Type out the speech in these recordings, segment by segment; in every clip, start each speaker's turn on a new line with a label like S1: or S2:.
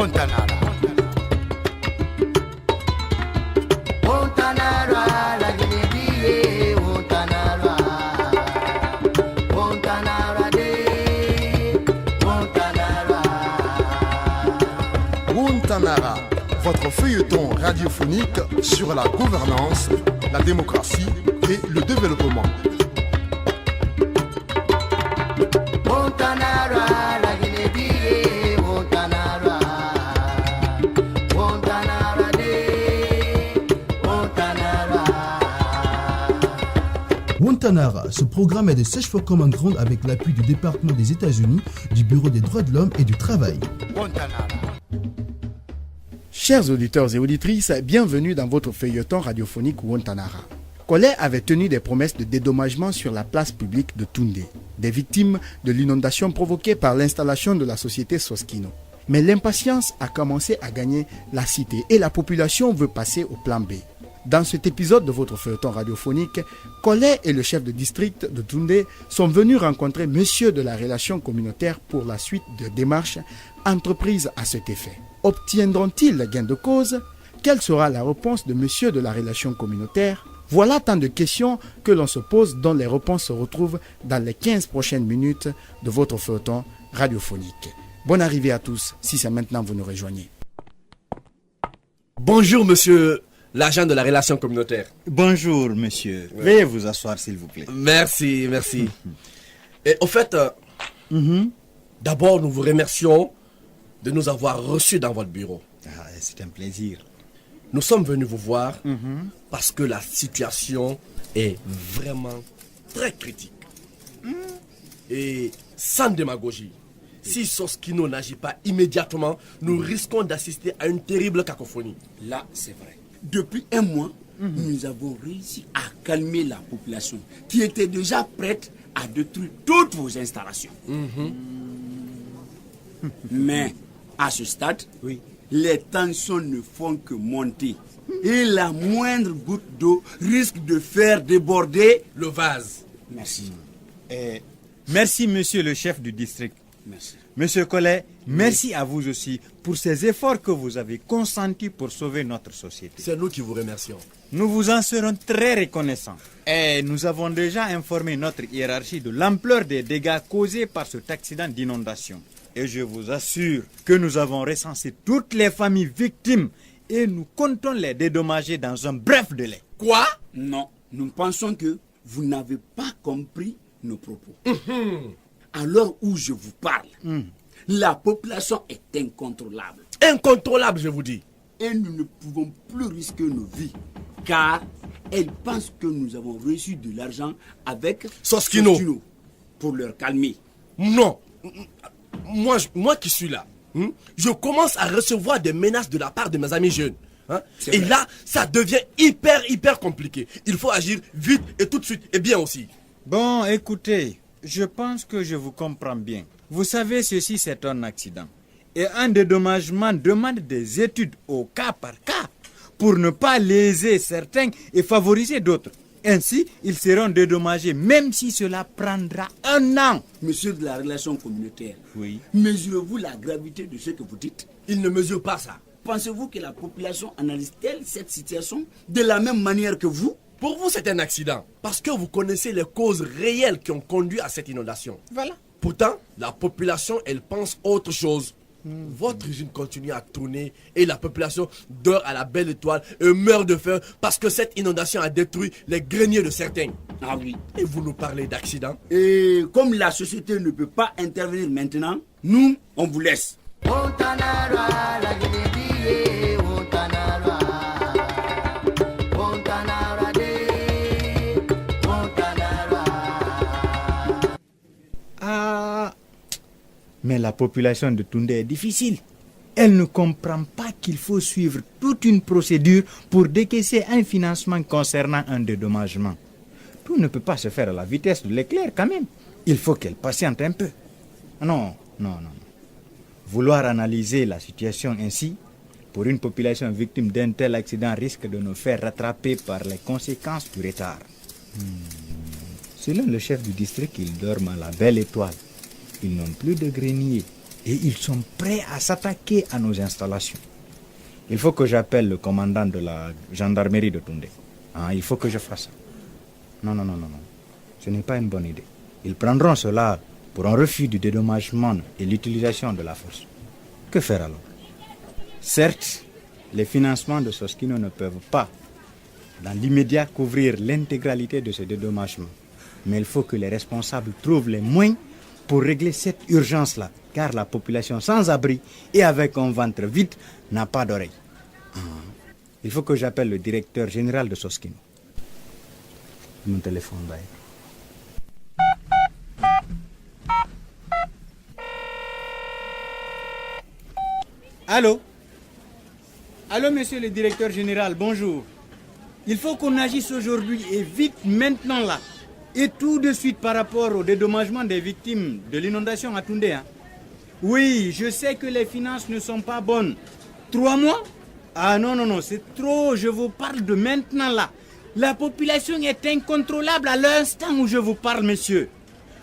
S1: Montanara. Montanara, la Guinée, Montanara. Montanara de Montanara.
S2: Montanara, votre feuilleton radiophonique sur la gouvernance, la démocratie et le développement.
S1: Montanara, la Guinée, Montanara. Montanara de Montanara.
S3: Montanara, ce programme est de Search for Common Ground avec l'appui du département des États-Unis, du Bureau des droits de l'homme et du travail.
S1: Montanara.
S4: Chers auditeurs et auditrices, bienvenue dans votre feuilleton radiophonique Montanara. Collet avait tenu des promesses de dédommagement sur la place publique de Toundé, des victimes de l'inondation provoquée par l'installation de la société Soskino. Mais l'impatience a commencé à gagner la cité et la population veut passer au plan B. Dans cet épisode de votre feuilleton radiophonique, Collet et le chef de district de Toundé sont venus rencontrer monsieur de la relation communautaire pour la suite de démarches entreprises à cet effet. Obtiendront-ils gain de cause? Quelle sera la réponse de monsieur de la relation communautaire? Voilà tant de questions que l'on se pose dont les réponses se retrouvent dans les 15 prochaines minutes de votre feuilleton radiophonique. Bonne arrivée à tous, si c'est maintenant vous nous rejoignez.
S5: Bonjour monsieur l'agent de la relation communautaire.
S6: Bonjour, monsieur. Veuillez vous asseoir, s'il vous plaît.
S5: Merci. Et au fait, d'abord nous vous remercions de nous avoir reçus dans votre bureau.
S6: Ah, c'est un plaisir.
S5: Nous sommes venus vous voir parce que la situation est vraiment très critique. Et sans démagogie, si Soskino n'agit pas immédiatement, nous risquons d'assister à une terrible cacophonie.
S7: Là, c'est vrai. Depuis un mois, nous avons réussi à calmer la population qui était déjà prête à détruire toutes vos installations. Mais à ce stade, les tensions ne font que monter. Et la moindre goutte d'eau risque de faire déborder
S5: le vase.
S7: Merci.
S6: Merci, monsieur le chef du district.
S7: Merci.
S6: Monsieur Collet, merci à vous aussi pour ces efforts que vous avez consentis pour sauver notre société.
S5: C'est nous qui vous remercions.
S6: Nous vous en serons très reconnaissants. Et nous avons déjà informé notre hiérarchie de l'ampleur des dégâts causés par cet accident d'inondation. Et je vous assure que nous avons recensé toutes les familles victimes et nous comptons les dédommager dans un bref délai.
S5: Quoi?
S7: Non, nous pensons que vous n'avez pas compris nos propos. À l'heure où je vous parle, la population est incontrôlable.
S5: Incontrôlable, je vous dis.
S7: Et nous ne pouvons plus risquer nos vies, car elle pense que nous avons reçu de l'argent avec
S5: Soskino
S7: pour leur calmer.
S5: Non. Moi qui suis là, je commence à recevoir des menaces de la part de mes amis jeunes. Et
S7: vrai.
S5: là, ça devient hyper compliqué. Il faut agir vite et tout de suite, et bien aussi.
S6: Bon, écoutez, je pense que je vous comprends bien. Vous savez, ceci c'est un accident. Et un dédommagement demande des études au cas par cas pour ne pas léser certains et favoriser d'autres. Ainsi, ils seront dédommagés même si cela prendra 1 an.
S7: Monsieur de la relation communautaire,
S6: Oui.
S7: mesurez-vous la gravité de ce que vous dites?
S5: Il ne mesure pas ça.
S7: Pensez-vous que la population analyse-t-elle cette situation de la même manière que vous?
S5: Pour vous, c'est un accident. Parce que vous connaissez les causes réelles qui ont conduit à cette inondation.
S6: Voilà.
S5: Pourtant, la population, elle pense autre chose. Votre usine continue à tourner et la population dort à la belle étoile et meurt de faim parce que cette inondation a détruit les greniers de certains.
S7: Ah oui.
S5: Et vous nous parlez d'accident?
S7: Et comme la société ne peut pas intervenir maintenant, nous, on vous laisse.
S1: Montanara, la Guinée, Montanara. Montanara de Montanara.
S6: Ah, mais la population de Toundé est difficile. Elle ne comprend pas qu'il faut suivre toute une procédure pour décaisser un financement concernant un dédommagement. Tout ne peut pas se faire à la vitesse de l'éclair quand même. Il faut qu'elle patiente un peu. Non. Vouloir analyser la situation ainsi, pour une population victime d'un tel accident, risque de nous faire rattraper par les conséquences du retard. Selon le chef du district, ils dorment à la belle étoile. Ils n'ont plus de grenier. et ils sont prêts à s'attaquer à nos installations. Il faut que j'appelle le commandant de la gendarmerie de Toundé. Il faut que je fasse ça. Non. Ce n'est pas une bonne idée. Ils prendront cela pour un refus du dédommagement et l'utilisation de la force. Que faire alors? Certes, les financements de Soskino ne peuvent pas, dans l'immédiat, couvrir l'intégralité de ce dédommagement. Mais il faut que les responsables trouvent les moyens pour régler cette urgence-là, car la population sans abri et avec un ventre vide n'a pas d'oreille. Il faut que j'appelle le directeur général de Soskino. Mon téléphone d'ailleurs. Allô? Allô, monsieur le directeur général, bonjour. Il faut qu'on agisse aujourd'hui et vite maintenant là. Et tout de suite par rapport au dédommagement des victimes de l'inondation à Toundé. Oui, je sais que les finances ne sont pas bonnes. 3 mois? Non, c'est trop, je vous parle de maintenant là. La population est incontrôlable à l'instant où je vous parle, monsieur.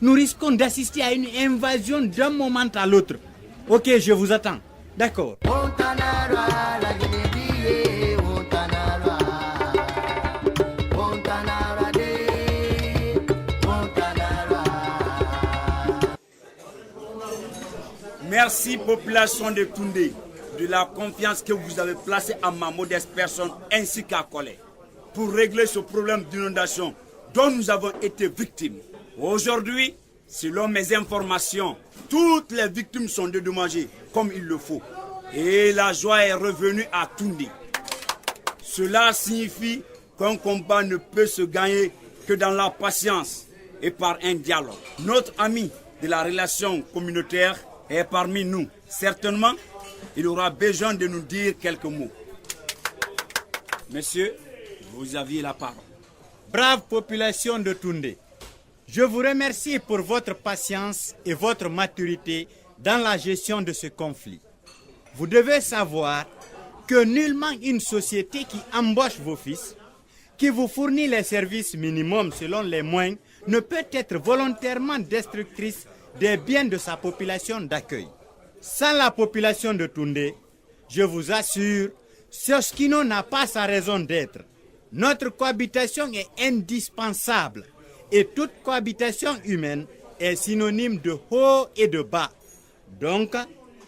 S6: Nous risquons d'assister à une invasion d'un moment à l'autre. Ok, je vous attends. D'accord.
S1: Montanara, la Guinée, Montanara. Montanara, Montanara.
S7: Merci, population de Toundé, de la confiance que vous avez placée en ma modeste personne ainsi qu'à Collet pour régler ce problème d'inondation dont nous avons été victimes. Aujourd'hui, selon mes informations, toutes les victimes sont dédommagées comme il le faut. Et la joie est revenue à Toundé. Cela signifie qu'un combat ne peut se gagner que dans la patience et par un dialogue. Notre ami de la relation communautaire est parmi nous. Certainement, il aura besoin de nous dire quelques mots. Monsieur, vous aviez la parole.
S6: Brave population de Toundé, je vous remercie pour votre patience et votre maturité dans la gestion de ce conflit. Vous devez savoir que nullement une société qui embauche vos fils, qui vous fournit les services minimums selon les moyens, ne peut être volontairement destructrice des biens de sa population d'accueil. Sans la population de Toundé, je vous assure, Soskino n'a pas sa raison d'être. Notre cohabitation est indispensable et toute cohabitation humaine est synonyme de haut et de bas. Donc,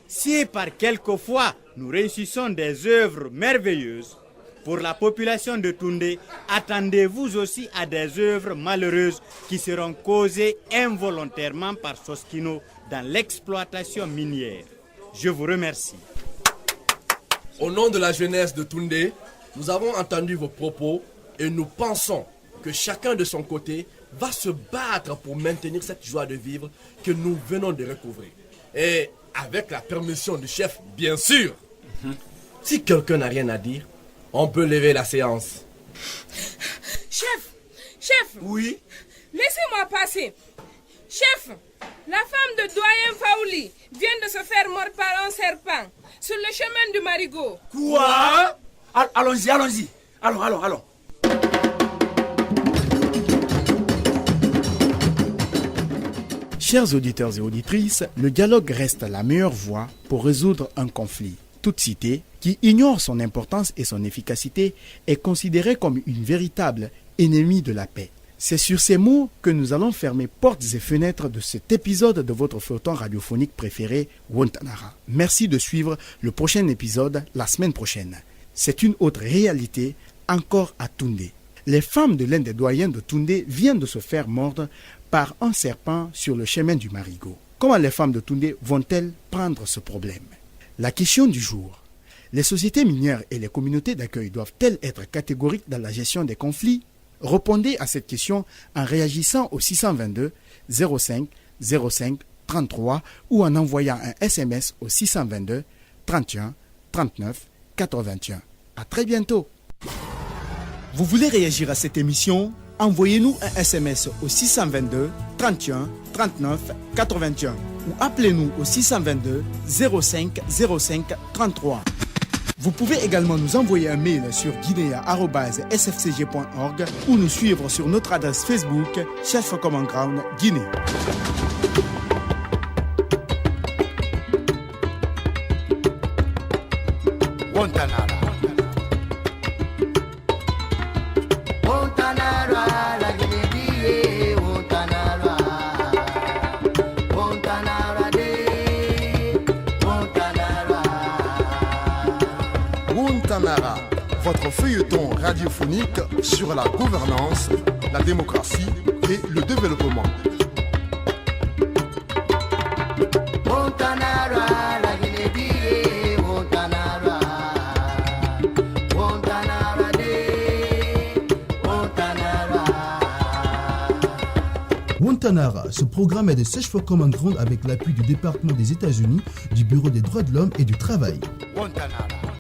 S6: si par quelquefois nous réussissons des œuvres merveilleuses, pour la population de Toundé, attendez-vous aussi à des œuvres malheureuses qui seront causées involontairement par Soskino dans l'exploitation minière. Je vous remercie.
S5: Au nom de la jeunesse de Toundé, nous avons entendu vos propos et nous pensons que chacun de son côté va se battre pour maintenir cette joie de vivre que nous venons de recouvrir. Et avec la permission du chef, bien sûr. Si quelqu'un n'a rien à dire, on peut lever la séance.
S8: Chef.
S7: Oui.
S8: Laissez-moi passer. Chef, la femme de doyen Faouli vient de se faire mordre par un serpent sur le chemin du Marigot.
S7: Quoi? Allons-y. Allons.
S4: Chers auditeurs et auditrices, le dialogue reste la meilleure voie pour résoudre un conflit. Toute cité qui ignore son importance et son efficacité est considérée comme une véritable ennemie de la paix. C'est sur ces mots que nous allons fermer portes et fenêtres de cet épisode de votre feuilleton radiophonique préféré, Wontanara. Merci de suivre le prochain épisode la semaine prochaine. C'est une autre réalité encore à Toundé. Les femmes de l'un des doyens de Toundé viennent de se faire mordre par un serpent sur le chemin du Marigot. Comment les femmes de Toundé vont-elles prendre ce problème? La question du jour. Les sociétés minières et les communautés d'accueil doivent-elles être catégoriques dans la gestion des conflits? Répondez à cette question en réagissant au 622 05 05 33 ou en envoyant un SMS au 622 31 39 81. À très bientôt. Vous voulez réagir à cette émission? Envoyez-nous un SMS au 622 31 39 81 ou appelez-nous au 622 05 05 33. Vous pouvez également nous envoyer un mail sur guinea@sfcg.org ou nous suivre sur notre adresse Facebook Chef Common Ground Guinée.
S1: Montanara. Montanara, la Guinée, Montanara. Montanara de Montanara.
S2: Montanara, votre feuilleton radiophonique sur la gouvernance, la démocratie et le développement.
S1: Montanara, la Guinée, Montanara. Montanara de Montanara.
S3: Montanara, ce programme est de Search for Common Ground avec l'appui du département des États-Unis, du Bureau des droits de l'homme et du travail.
S1: Montanara.